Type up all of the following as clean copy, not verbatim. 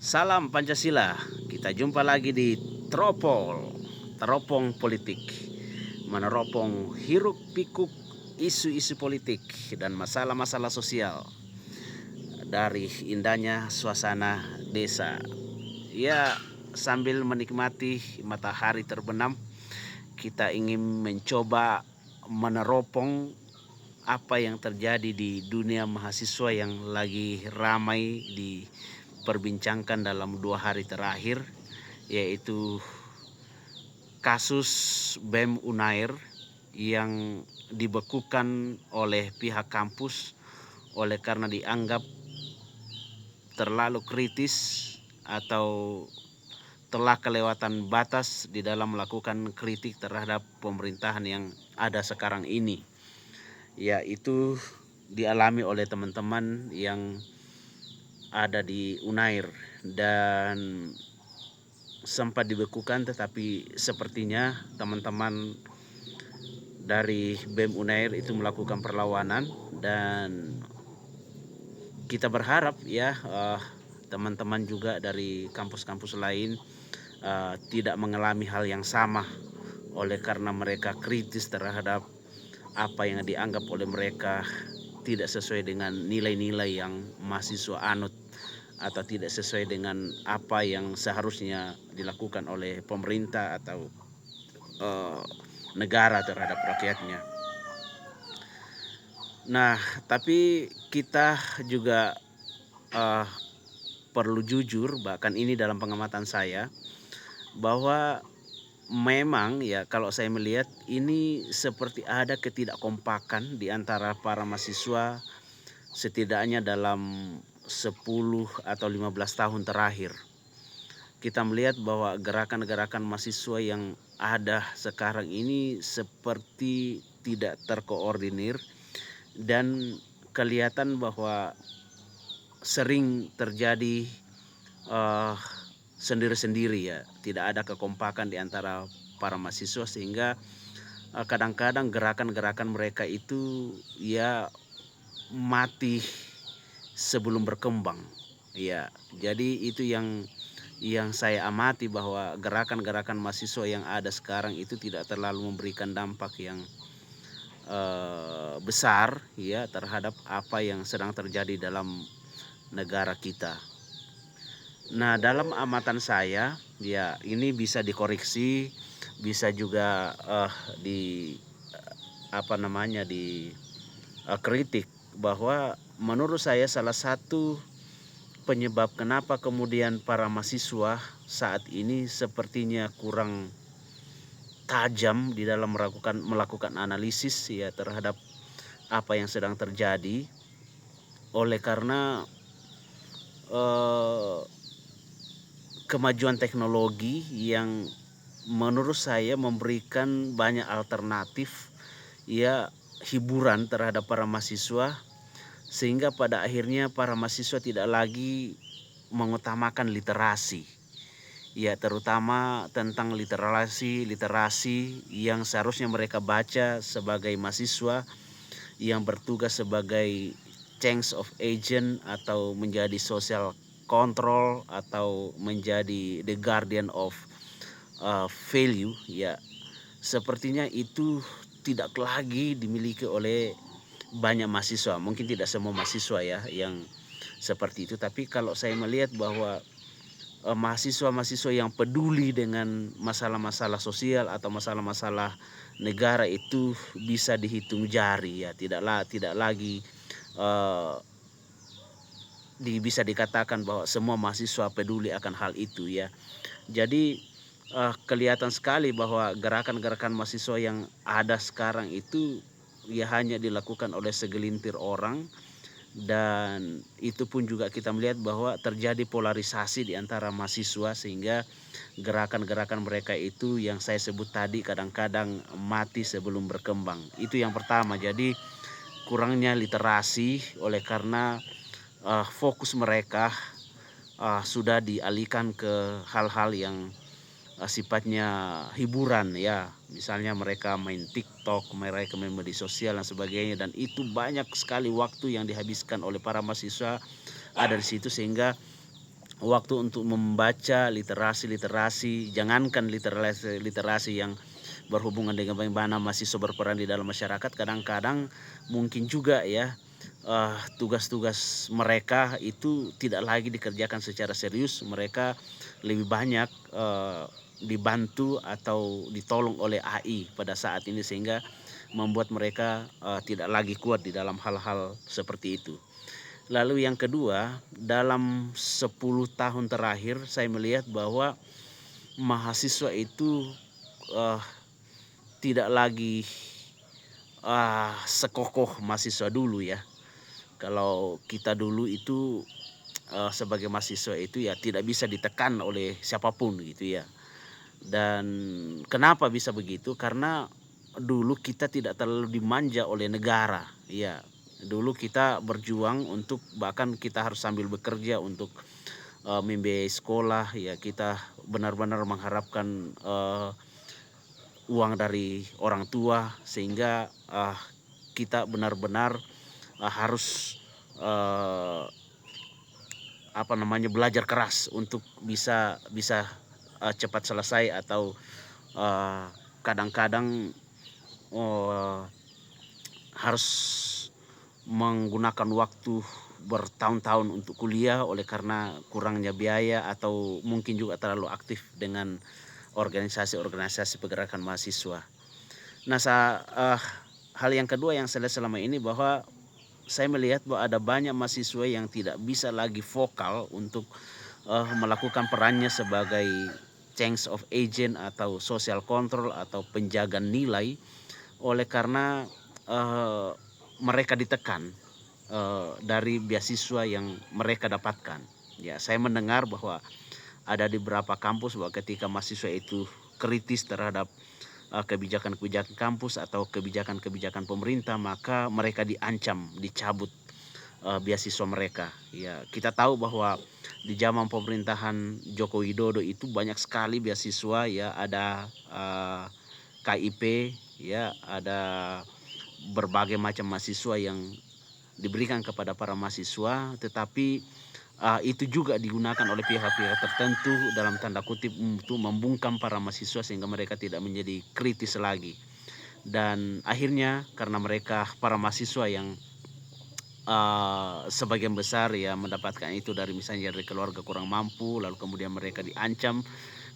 Salam Pancasila. Kita jumpa lagi di Teropong Politik, meneropong hiruk pikuk isu-isu politik dan masalah-masalah sosial dari indahnya suasana desa. Ya, sambil menikmati matahari terbenam, kita ingin mencoba meneropong apa yang terjadi di dunia mahasiswa yang lagi ramai diperbincangkan dalam 2 hari terakhir, yaitu kasus BEM Unair yang dibekukan oleh pihak kampus oleh karena dianggap terlalu kritis atau telah kelewatan batas di dalam melakukan kritik terhadap pemerintahan yang ada sekarang ini, yaitu dialami oleh teman-teman yang ada di Unair dan sempat dibekukan, tetapi sepertinya teman-teman dari BEM Unair itu melakukan perlawanan dan kita berharap teman-teman juga dari kampus-kampus lain tidak mengalami hal yang sama oleh karena mereka kritis terhadap apa yang dianggap oleh mereka tidak sesuai dengan nilai-nilai yang mahasiswa anut atau tidak sesuai dengan apa yang seharusnya dilakukan oleh pemerintah atau negara terhadap rakyatnya. Nah, tapi kita juga perlu jujur, bahkan ini dalam pengamatan saya, bahwa memang kalau saya melihat ini seperti ada ketidakkompakan di antara para mahasiswa setidaknya dalam 10 atau 15 tahun terakhir. Kita melihat bahwa gerakan-gerakan mahasiswa yang ada sekarang ini seperti tidak terkoordinir dan kelihatan bahwa sering terjadi sendiri-sendiri, tidak ada kekompakan di antara para mahasiswa, sehingga kadang-kadang gerakan-gerakan mereka itu mati sebelum berkembang. Jadi itu yang saya amati, bahwa gerakan-gerakan mahasiswa yang ada sekarang itu tidak terlalu memberikan dampak yang besar terhadap apa yang sedang terjadi dalam negara kita. Nah, dalam amatan saya ini bisa dikoreksi, bisa juga kritik, bahwa menurut saya salah satu penyebab kenapa kemudian para mahasiswa saat ini sepertinya kurang tajam di dalam melakukan analisis terhadap apa yang sedang terjadi, oleh karena kemajuan teknologi yang menurut saya memberikan banyak alternatif hiburan terhadap para mahasiswa, sehingga pada akhirnya para mahasiswa tidak lagi mengutamakan literasi, terutama tentang literasi yang seharusnya mereka baca sebagai mahasiswa yang bertugas sebagai change of agent atau menjadi social control atau menjadi the guardian of value. Sepertinya itu tidak lagi dimiliki oleh banyak mahasiswa. Mungkin tidak semua mahasiswa yang seperti itu, tapi kalau saya melihat bahwa mahasiswa-mahasiswa yang peduli dengan masalah-masalah sosial atau masalah-masalah negara itu bisa dihitung jari, tidak lagi bisa dikatakan bahwa semua mahasiswa peduli akan hal itu. Jadi kelihatan sekali bahwa gerakan-gerakan mahasiswa yang ada sekarang itu hanya dilakukan oleh segelintir orang, dan itu pun juga kita melihat bahwa terjadi polarisasi di antara mahasiswa, sehingga gerakan-gerakan mereka itu yang saya sebut tadi kadang-kadang mati sebelum berkembang. Itu yang pertama. Jadi kurangnya literasi oleh karena fokus mereka sudah dialihkan ke hal-hal yang sifatnya hiburan, misalnya mereka main TikTok, mereka main media sosial dan sebagainya, dan itu banyak sekali waktu yang dihabiskan oleh para mahasiswa ada di situ, sehingga waktu untuk membaca literasi, jangankan literasi yang berhubungan dengan bagaimana mahasiswa berperan di dalam masyarakat. Kadang-kadang mungkin juga ya tugas-tugas mereka itu tidak lagi dikerjakan secara serius. Mereka lebih banyak dibantu atau ditolong oleh AI pada saat ini, sehingga membuat mereka tidak lagi kuat di dalam hal-hal seperti itu. Lalu yang kedua, dalam 10 tahun terakhir saya melihat bahwa mahasiswa itu uh, tidak lagi sekokoh mahasiswa dulu ya. Kalau kita dulu itu sebagai mahasiswa itu ya tidak bisa ditekan oleh siapapun gitu ya. Dan kenapa bisa begitu? Karena dulu kita tidak terlalu dimanja oleh negara. Ya, dulu kita berjuang untuk, bahkan kita harus sambil bekerja untuk membiayai sekolah. Ya, kita benar-benar mengharapkan uang dari orang tua, sehingga kita benar-benar harus belajar keras untuk bisa cepat selesai, atau kadang-kadang harus menggunakan waktu bertahun-tahun untuk kuliah oleh karena kurangnya biaya, atau mungkin juga terlalu aktif dengan organisasi-organisasi pergerakan mahasiswa. Nah, hal yang kedua yang saya lihat selama ini, bahwa saya melihat bahwa ada banyak mahasiswa yang tidak bisa lagi vokal untuk melakukan perannya sebagai change of agent atau social control atau penjaga nilai, oleh karena mereka ditekan dari beasiswa yang mereka dapatkan. Ya, saya mendengar bahwa ada di beberapa kampus bahwa ketika mahasiswa itu kritis terhadap kebijakan-kebijakan kampus atau kebijakan-kebijakan pemerintah, maka mereka diancam dicabut beasiswa mereka. Ya, kita tahu bahwa di zaman pemerintahan Joko Widodo itu banyak sekali beasiswa ya, ada KIP ya, ada berbagai macam mahasiswa yang diberikan kepada para mahasiswa, tetapi itu juga digunakan oleh pihak-pihak tertentu dalam tanda kutip untuk membungkam para mahasiswa sehingga mereka tidak menjadi kritis lagi. Dan akhirnya karena mereka para mahasiswa yang sebagian besar ya mendapatkan itu dari misalnya dari keluarga kurang mampu, lalu kemudian mereka diancam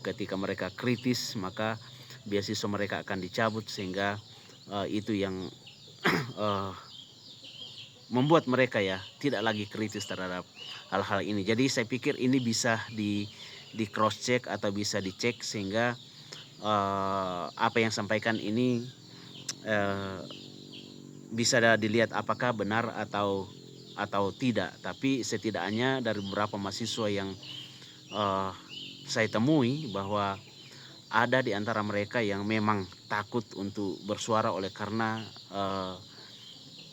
ketika mereka kritis, maka beasiswa mereka akan dicabut, sehingga itu yang membuat mereka ya tidak lagi kritis terhadap hal-hal ini. Jadi saya pikir ini bisa di cross check atau bisa dicek, sehingga apa yang sampaikan ini bisa dilihat apakah benar atau tidak. Tapi setidaknya dari beberapa mahasiswa yang saya temui, bahwa ada di antara mereka yang memang takut untuk bersuara oleh karena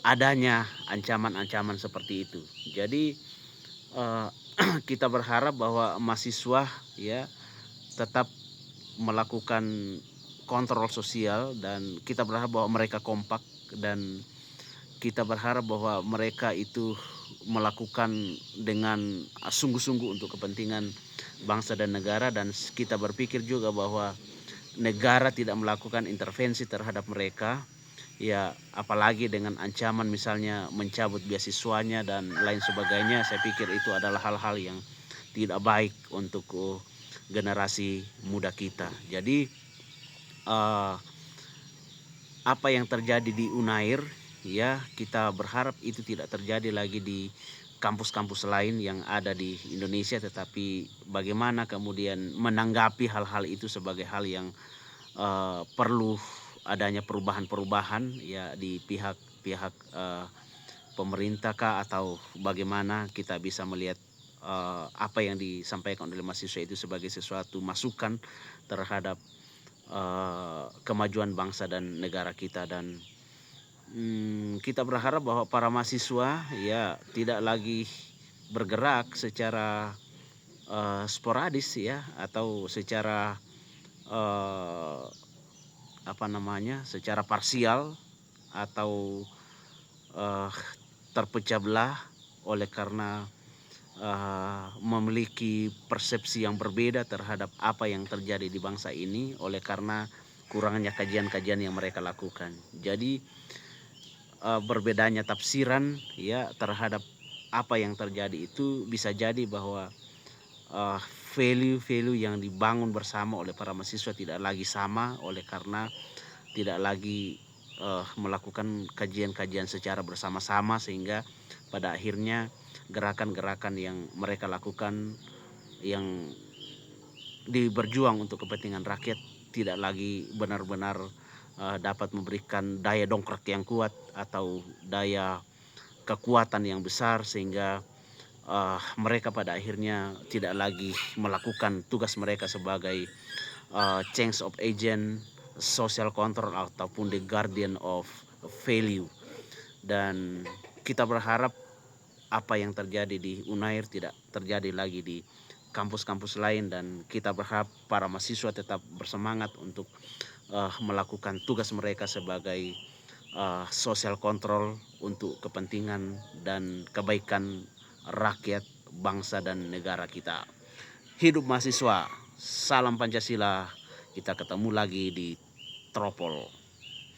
adanya ancaman-ancaman seperti itu. Jadi kita berharap bahwa mahasiswa ya tetap melakukan kontrol sosial, dan kita berharap bahwa mereka kompak, dan kita berharap bahwa mereka itu melakukan dengan sungguh-sungguh untuk kepentingan bangsa dan negara, dan kita berpikir juga bahwa negara tidak melakukan intervensi terhadap mereka ya, apalagi dengan ancaman misalnya mencabut beasiswanya dan lain sebagainya. Saya pikir itu adalah hal-hal yang tidak baik untuk generasi muda kita. Jadi apa yang terjadi di Unair ya, kita berharap itu tidak terjadi lagi di kampus-kampus lain yang ada di Indonesia, tetapi bagaimana kemudian menanggapi hal-hal itu sebagai hal yang perlu adanya perubahan-perubahan ya di pihak-pihak pemerintah kah, atau bagaimana kita bisa melihat apa yang disampaikan oleh mahasiswa itu sebagai sesuatu masukan terhadap kemajuan bangsa dan negara kita. Dan kita berharap bahwa para mahasiswa ya tidak lagi bergerak secara sporadis ya, atau secara secara parsial, atau terpecah belah oleh karena memiliki persepsi yang berbeda terhadap apa yang terjadi di bangsa ini oleh karena kurangnya kajian-kajian yang mereka lakukan. Jadi berbedanya tafsiran ya terhadap apa yang terjadi itu bisa jadi bahwa uh, value-value yang dibangun bersama oleh para mahasiswa tidak lagi sama oleh karena tidak lagi melakukan kajian-kajian secara bersama-sama, sehingga pada akhirnya gerakan-gerakan yang mereka lakukan yang berjuang untuk kepentingan rakyat tidak lagi benar-benar dapat memberikan daya dongkrak yang kuat atau daya kekuatan yang besar, sehingga mereka pada akhirnya tidak lagi melakukan tugas mereka sebagai change of agent, social control ataupun the guardian of value. Dan kita berharap apa yang terjadi di Unair tidak terjadi lagi di kampus-kampus lain, dan kita berharap para mahasiswa tetap bersemangat untuk melakukan tugas mereka sebagai social control untuk kepentingan dan kebaikan rakyat, bangsa dan negara kita. Hidup mahasiswa, salam Pancasila. Kita ketemu lagi di Tropol.